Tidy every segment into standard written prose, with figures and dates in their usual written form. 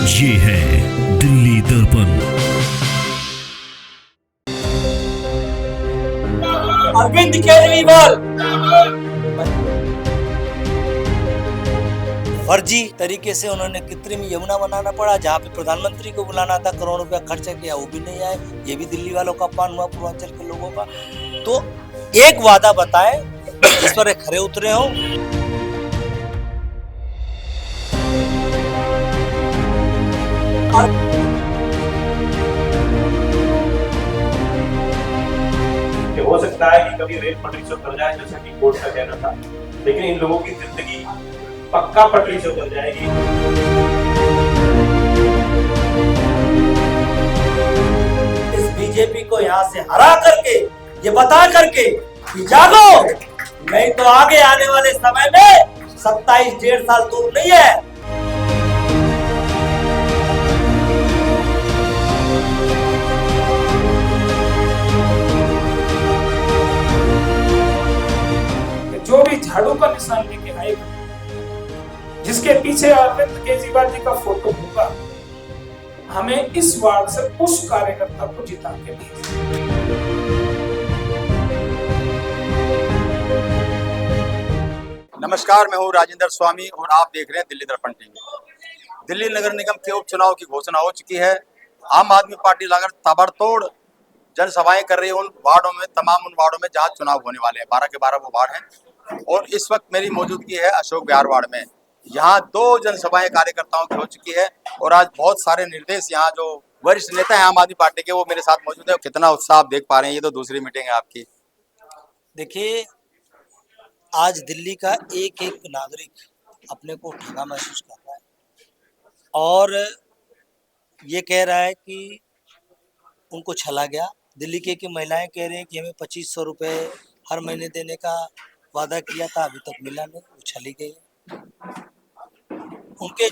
ये है दिल्ली दर्पण। अरविंद केजरीवाल फर्जी तरीके से उन्होंने कृत्रिम यमुना बनाना पड़ा, जहाँ पे प्रधानमंत्री को बुलाना था, करोड़ रुपया खर्चा किया, वो भी नहीं आए। ये भी दिल्ली वालों का अपमान हुआ, पूर्वांचल के लोगों का। तो एक वादा बताएं जिस पर खरे उतरे हो। हो सकता है कि कभी रेल पटरी से उतर जाए, जैसा कि कोर्ट का कहना था, लेकिन इन लोगों की जिंदगी पक्का पटरी से उतर जाएगी। इस बीजेपी को यहाँ से हरा करके, ये बता करके कि जागो, नहीं तो आगे आने वाले समय में 27 डेढ़ साल दूर नहीं है। जो भी झाड़ू का निशान लेके आएगा, जिसके पीछे अरविंद केजरीवाल जी का फोटो होगा, हमें इस वार्ड से उस कार्यकर्ता को जिता के भेजना। नमस्कार, मैं हूँ राजेंद्र स्वामी और आप देख रहे हैं दिल्ली दर्पण टीवी। दिल्ली नगर निगम के उपचुनाव की घोषणा हो चुकी है। आम आदमी पार्टी लगातार ताबड़तोड़ जनसभाएं कर रही है उन वार्डों में, तमाम उन वार्डों में जहाँ चुनाव होने वाले हैं। 12 के 12 वो वार्ड हैं और इस वक्त मेरी मौजूदगी है अशोक विहार वार्ड में। यहाँ 2 जनसभाएं कार्यकर्ताओं की हो चुकी है और आज बहुत सारे निर्देश, यहाँ जो वरिष्ठ नेता है आम आदमी पार्टी के, वो मेरे साथ मौजूद है। कितना उत्साह आप देख पा रहे हैं, ये तो दूसरी मीटिंग है आपकी। देखिए, आज दिल्ली का एक एक नागरिक अपने को ठगा महसूस कर रहा है और ये कह रहा है कि उनको छला गया। दिल्ली की महिलाएं कह रही हैं कि हमें 2500 रुपये हर महीने देने का वादा किया था, अभी तक मिला नहीं, वो छली गई है। उनके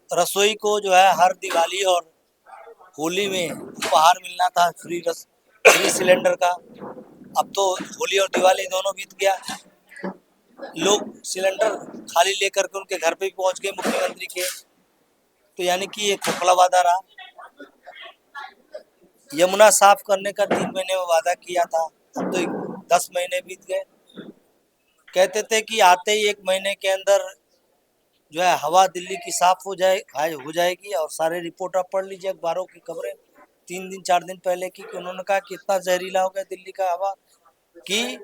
रसोई को जो है हर दिवाली और होली में उपहार मिलना था, फ्री सिलेंडर का। अब तो होली और दिवाली दोनों बीत गया, लोग सिलेंडर खाली लेकर के उनके घर पे भी पहुंच गए मुख्यमंत्री के। तो यानी कि ये खोखला वादा रहा। यमुना साफ करने का 3 महीने में वादा किया था, अब तो 10 महीने बीत गए। कहते थे कि आते ही 1 महीने के अंदर जो है हवा दिल्ली की साफ हो जाएगी। और सारे रिपोर्ट आप पढ़ लीजिए, अखबारों की खबरें 3 दिन 4 दिन पहले की, कि उन्होंने कहा कि इतना जहरीला हो गया दिल्ली का हवा कि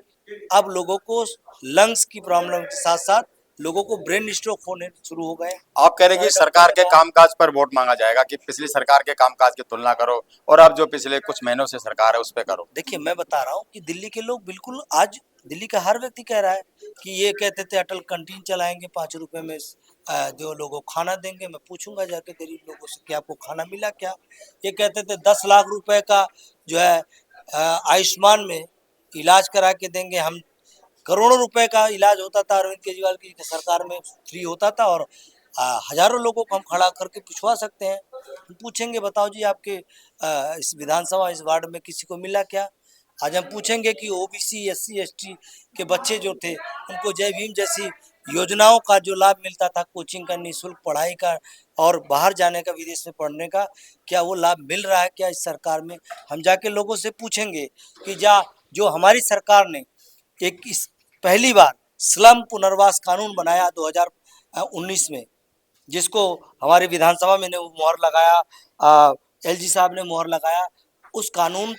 अब लोगों को लंग्स की प्रॉब्लम के साथ साथ लोगों को ब्रेन स्ट्रोक होने शुरू हो गए। आप कह रहे हैं कि सरकार के कामकाज पर वोट मांगा जाएगा, कि पिछली सरकार के कामकाज की तुलना करो और अब जो पिछले कुछ महीनों से सरकार है उस पे करो। देखिए, मैं बता रहा हूँ कि दिल्ली के लोग बिल्कुल, आज दिल्ली का हर व्यक्ति कह रहा है कि ये कहते थे अटल कैंटीन चलाएंगे, 5 रुपए में जो लोगों को खाना देंगे। मैं पूछूंगा जाके गरीब लोगों से कि आपको खाना मिला क्या। ये कहते थे 10 लाख रुपए का जो है आयुष्मान में इलाज करा के देंगे हम। करोड़ों रुपए का इलाज होता था अरविंद केजरीवाल की सरकार में, फ्री होता था और हजारों लोगों को हम खड़ा करके पूछवा सकते हैं। हम पूछेंगे, बताओ जी आपके इस विधानसभा, इस वार्ड में किसी को मिला क्या। आज हम पूछेंगे कि ओबीसी SC ST के बच्चे जो थे, उनको जय भीम जैसी योजनाओं का जो लाभ मिलता था, कोचिंग का, निःशुल्क पढ़ाई का और बाहर जाने का, विदेश में पढ़ने का, क्या वो लाभ मिल रहा है क्या इस सरकार में। हम जाके लोगों से पूछेंगे कि जो हमारी सरकार ने इस पहली बार स्लम पुनर्वास कानून बनाया 2019 में, जिसको हमारे विधानसभा में ने मोहर लगाया, LG साहब ने मोहर लगाया। उस कानून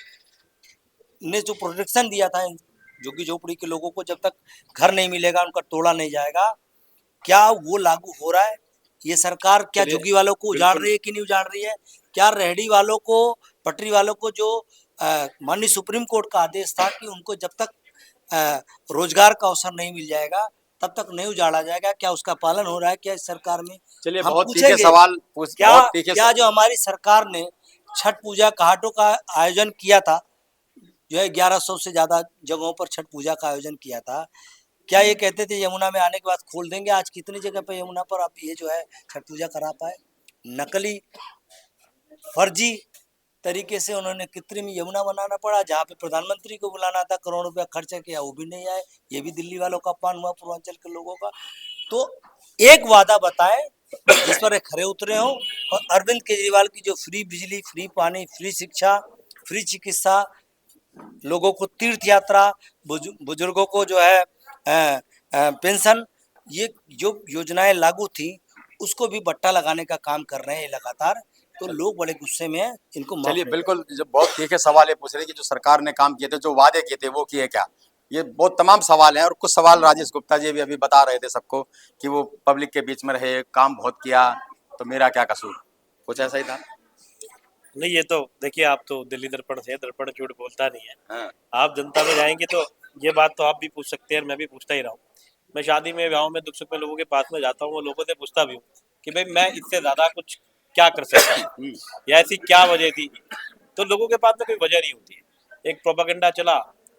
ने जो प्रोटेक्शन दिया था झुग्गी झोपड़ी के लोगों को, जब तक घर नहीं मिलेगा, उनका तोड़ा नहीं जाएगा, क्या वो लागू हो रहा है। ये सरकार क्या झुग्गी वालों को उजाड़ रही है कि नहीं उजाड़ रही है। क्या रेहड़ी वालों को, पटरी वालों को, जो माननीय सुप्रीम कोर्ट का आदेश था कि उनको जब तक रोजगार का अवसर नहीं मिल जाएगा तब तक नहीं उजाड़ा जाएगा, क्या उसका पालन हो रहा है क्या इस सरकार में। चलिए, हम बहुत तीखे पूछेंगे सवाल क्या जो हमारी सरकार ने छठ पूजा घाटों का आयोजन किया था, जो है 1100 से ज्यादा जगहों पर छठ पूजा का आयोजन किया था, क्या ये कहते थे यमुना में आने के बाद खोल देंगे। आज कितनी जगह पे यमुना पर आप ये जो है छठ पूजा करा पाए। नकली, फर्जी तरीके से उन्होंने कृत्रिम यमुना बनाना पड़ा, जहाँ पे प्रधानमंत्री को बुलाना था, करोड़ रुपया खर्चा किया, वो भी नहीं आए। ये भी दिल्ली वालों का अपमान हुआ, पूर्वांचल के लोगों का। तो एक वादा बताएं जिस पर ये खरे उतरे हों, और अरविंद केजरीवाल की जो फ्री बिजली, फ्री पानी, फ्री शिक्षा, फ्री चिकित्सा, लोगों को तीर्थ यात्रा, बुजुर्गों को जो है पेंशन, ये जो योजनाएं लागू थी उसको भी बट्टा लगाने का काम कर रहे हैं लगातार। तो लोग बड़े गुस्से में हैं, इनको माफ चलिए नहीं बिल्कुल, जो बहुत तीखे सवाल ये पूछ रहे हैं कि जो सरकार ने काम किए थे, जो वादे किए थे, वो किए क्या? ये बहुत तमाम सवाल हैं और कुछ सवाल राजेश गुप्ता जी भी अभी बता रहे थे सबको कि वो पब्लिक के बीच में रहे, काम बहुत किया, तो मेरा क्या कसूर? कुछ ऐसा ही था। नहीं, ये तो देखिए, आप तो दिल्ली दर्पण से, दर्पण झूठ बोलता नहीं है। हाँ, आप जनता में जाएंगे तो ये बात तो आप भी पूछ सकते हैं और मैं भी पूछता ही रहा हूँ। मैं शादी में, ब्याह में, दुख सुख में लोगों के पास में जाता हूँ और लोगों से पूछता भी हूँ कि भाई मैं इससे ज्यादा कुछ क्या कर सकता हूँ या ऐसी क्या वजह थी। तो लोगों के पास में कोई वजह नहीं होती है। एक प्रोपागेंडा चला,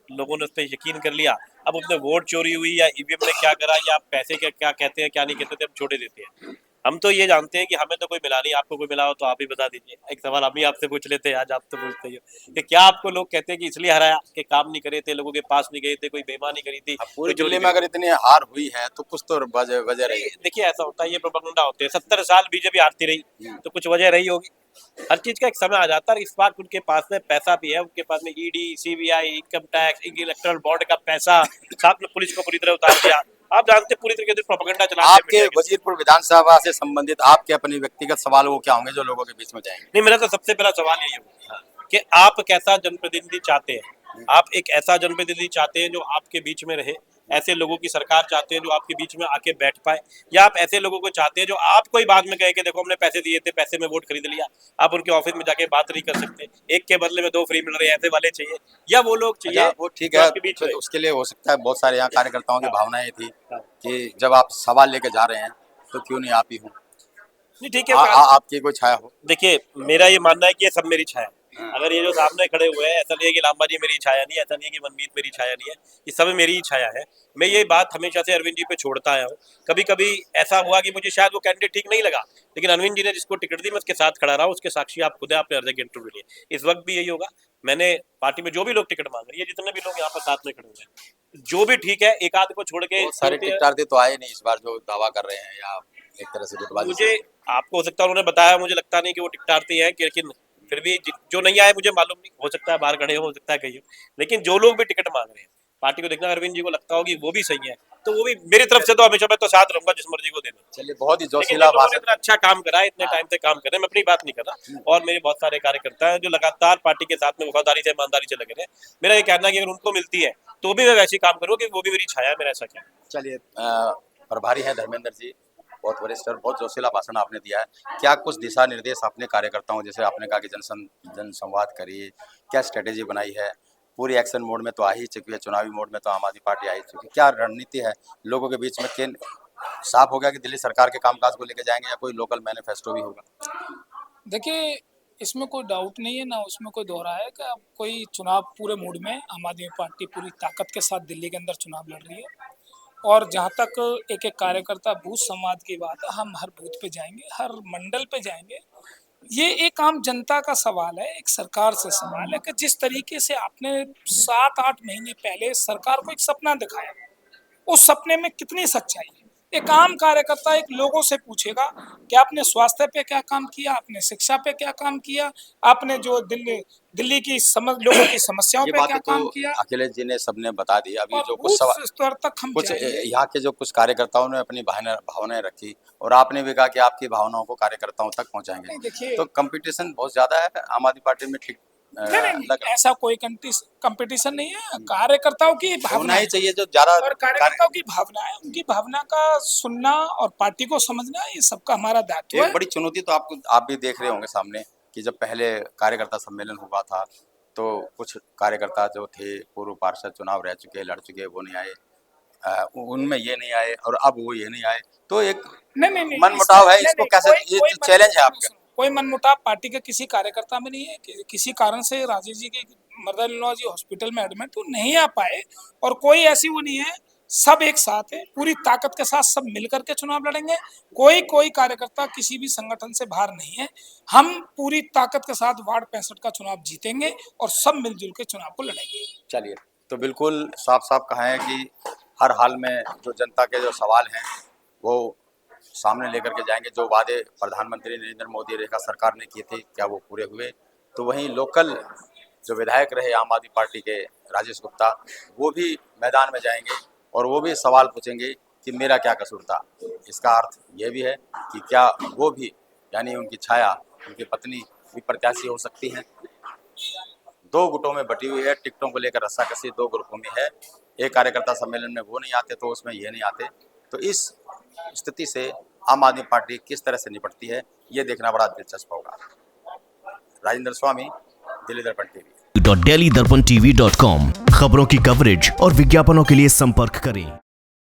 लोगों ने उस पर यकीन कर लिया। अब उसमें वोट चोरी हुई या ईवीएम ने क्या करा या पैसे क्या क्या कहते हैं क्या नहीं कहते थे, हम छोड़े देते हैं। हम तो ये जानते हैं कि हमें तो कोई मिला नहीं, आपको कोई मिला हो तो आप ही बता दीजिए। एक सवाल हम ही आपसे पूछ लेते हैं, आज आप तो पूछते ही हो कि क्या आपको लोग कहते हैं कि इसलिए हराया कि काम नहीं करे थे, लोगों के पास नहीं गए थे, कोई बेईमानी करी थी, अब पूरी कोई चोरी दिल्ली में करी अगर इतनी हार हुई है तो कुछ तो वजह वजह रही थी। देखिए, ऐसा होता है, ये प्रोपेगेंडा होते हैं। 70 साल बीजेपी हारती रही तो कुछ वजह रही होगी। हर चीज का एक समय आ जाता है। इस बार उनके पास में पैसा भी है, उनके पास में ED, CBI, income tax, electoral bond का पैसा, साथ में पुलिस को पूरी तरह उतार दिया। आप जानते हैं पूरी तरीके से प्रोपेगेंडा चलाते हैं आपके मीडिया के। वजीरपुर विधानसभा से संबंधित आपके अपने व्यक्तिगत सवाल वो क्या होंगे जो लोगों के बीच में जाएंगे? नहीं, मेरा तो सबसे पहला सवाल यही होगा कि आप कैसा जनप्रतिनिधि चाहते हैं। आप एक ऐसा जनप्रतिनिधि चाहते हैं जो आपके बीच में रहे, ऐसे लोगों की सरकार चाहते हैं जो आपके बीच में आके बैठ पाए, या आप ऐसे लोगों को चाहते हैं जो आपको ही बाद में कहे कि देखो हमने पैसे दिए थे, पैसे में वोट खरीद लिया, आप उनके ऑफिस में जाके बात नहीं कर सकते, एक के बदले में दो फ्री मिल रहे हैं, ऐसे वाले चाहिए? या वो लोग चाहिए अच्छा, वो ठीक जो है, आपके बीच तो में? उसके लिए हो सकता है बहुत सारे यहाँ कार्यकर्ताओं की हाँ, भावनाएं थी हाँ। कि जब आप सवाल लेके जा रहे हैं तो क्यों नहीं आप ही हूँ, नहीं, ठीक है। आपकी कोई छाया हो। देखिए, मेरा ये मानना है कि ये सब मेरी छाया है। हाँ। अगर ये जो सामने खड़े हुए हैं, ऐसा नहीं है कि लांबा जी मेरी छाया नहीं है, ऐसा नहीं है कि मनमीत मेरी छाया नहीं है, ये सब मेरी ही छाया है। मैं ये बात हमेशा से अरविंद जी पे छोड़ता आया हूँ। कभी कभी ऐसा हुआ कि मुझे शायद वो कैंडिडेट ठीक नहीं लगा, लेकिन अरविंद जी ने जिसको टिकट दी मैं उसके साथ खड़ा रहा हूँ। उसके साक्षी आप खुद है, आपने हर जगह इंटरव्यू लिए। इस वक्त भी यही होगा। मैंने पार्टी में जो भी लोग टिकट मांग रही है, जितने भी लोग यहाँ पर साथ में खड़े हुए हैं, जो भी ठीक है, एक आध को छोड़ के बहुत सारे टिकटार्थी तो आए नहीं इस बार जो दावा कर रहे हैं, या एक तरह से गुटबाजी मुझे, आपको हो सकता है उन्होंने बताया, मुझे लगता नहीं कि वो टिकटार्थी है, लेकिन फिर भी जो नहीं आए मुझे मालूम नहीं, हो सकता है बाहर खड़े हो सकता है कहीं हो, लेकिन जो लोग भी टिकट मांग रहे हैं, पार्टी को देखना, अरविंद जी को लगता होगी वो भी सही है, तो वो भी मेरी तरफ से तो हमेशा मैं तो साथ रहूंगा, जिस मर्जी को देना। चलिए, बहुत ही लेकिन जोशीला जिन लोगों ने भाषण। इतना अच्छा काम करा है, इतने टाइम से काम कर रहे हैं, मैं अपनी बात नहीं कर रहा, और मेरे बहुत सारे कार्यकर्ता हैं जो लगातार पार्टी के साथ में वफादारी से, ईमानदारी से लगे रहे। मेरा ये कहना है कि अगर उनको मिलती है तो भी मैं वैसे ही काम करूँ कि वो भी मेरी छाया है, मेरा ऐसा क्या। चलिए, प्रभारी हैं धर्मेंद्र जी, बहुत वरिष्ठ और बहुत जोशीला भाषण आपने दिया है। क्या कुछ दिशा निर्देश अपने कार्यकर्ताओं, जैसे आपने कहा कि जनसंवाद करिए, क्या स्ट्रेटेजी बनाई है? पूरी एक्शन मोड में तो आ ही चुकी है, चुनावी मोड में तो आम आदमी पार्टी आ ही चुकी है, क्या रणनीति है लोगों के बीच में? किन साफ हो गया कि दिल्ली सरकार के कामकाज को लेकर जाएंगे या कोई लोकल मैनिफेस्टो भी होगा? देखिए, इसमें कोई डाउट नहीं है, ना उसमें कोई दोहरा है कि अब कोई चुनाव पूरे मूड में आम आदमी पार्टी पूरी ताकत के साथ दिल्ली के अंदर चुनाव लड़ रही है। और जहाँ तक एक-एक कार्यकर्ता बूथ संवाद की बात है, हम हर बूथ पे जाएँगे, हर मंडल पे जाएँगे। ये एक आम जनता का सवाल है, एक सरकार से सवाल है कि जिस तरीके से आपने 7-8 महीने पहले सरकार को एक सपना दिखाया, उस सपने में कितनी सच्चाई है? एक आम कार्यकर्ता एक लोगों से पूछेगा कि आपने स्वास्थ्य पे क्या काम किया, आपने शिक्षा पे क्या काम किया, आपने जो दिल्ली की लोगों की समस्याओं ये पे क्या बातें तो काम किया। अखिलेश जी ने सबने बता दी। अभी और जो कुछ बूथ स्तर तक हम कुछ जाएंगे। यहाँ के जो कुछ कार्यकर्ताओं ने अपनी भावनाएं रखी और आपने भी कहा कि आपकी भावनाओं को कार्यकर्ताओं तक पहुंचाएंगे, नहीं, देखिए, तो कंपटीशन बहुत ज्यादा है आम आदमी पार्टी में, ठीक नहीं, नहीं, लग नहीं, ऐसा कोई कंपटीशन नहीं है। कार्यकर्ताओं की होना भावना ही चाहिए जो ज्यादा और कार्यकर्ताओं की भावना है, उनकी भावना का सुनना और पार्टी को समझना, ये सबका हमारा दायित्व एक है। बड़ी चुनौती तो आप भी देख रहे होंगे सामने कि जब पहले कार्यकर्ता सम्मेलन हुआ था तो कुछ कार्यकर्ता जो थे पूर्व पार्षद चुनाव रह चुके, लड़ चुके, वो नहीं आए, उनमें ये नहीं आए और अब वो ये नहीं आए, तो एक नहीं, नहीं, नहीं, मनमुटाव है। नहीं, इसको नहीं, कैसे, ये चैलेंज है आपका? कोई मनमुटाव पार्टी के किसी कार्यकर्ता में नहीं है। किसी कारण से राजेश जी के mother in law ji hospital में एडमिट, वो नहीं आ पाए, और कोई ऐसी वो नहीं है, सब एक साथ है, पूरी ताकत के साथ सब मिलकर के चुनाव लड़ेंगे। कोई कार्यकर्ता किसी भी संगठन से बाहर नहीं है। हम पूरी ताकत के साथ वार्ड 65 का चुनाव जीतेंगे और सब मिलजुल के चुनाव को लड़ेंगे। चलिए, तो बिल्कुल साफ साफ कहा है कि हर हाल में जो जनता के जो सवाल हैं वो सामने लेकर के जाएंगे। जो वादे प्रधानमंत्री नरेंद्र मोदी रेखा सरकार ने किए थे, क्या वो पूरे हुए? तो वहीं लोकल जो विधायक रहे आम आदमी पार्टी के राजेश गुप्ता, वो भी मैदान में जाएंगे और वो भी सवाल पूछेंगे कि मेरा क्या कसूर था। इसका अर्थ ये भी है कि क्या वो भी, यानी उनकी छाया, उनकी पत्नी भी प्रत्याशी हो सकती हैं। दो गुटों में बटी हुई है, टिकटों को लेकर रस्साकसी दो ग्रुपों में है। एक कार्यकर्ता सम्मेलन में वो नहीं आते तो उसमें ये नहीं आते। तो इस स्थिति से आम आदमी पार्टी किस तरह से निपटती है, ये देखना बड़ा दिलचस्प होगा। राजेंद्र स्वामी, दिल्ली दर्पण टीवी। delhidarpantv.com खबरों की कवरेज और विज्ञापनों के लिए संपर्क करें।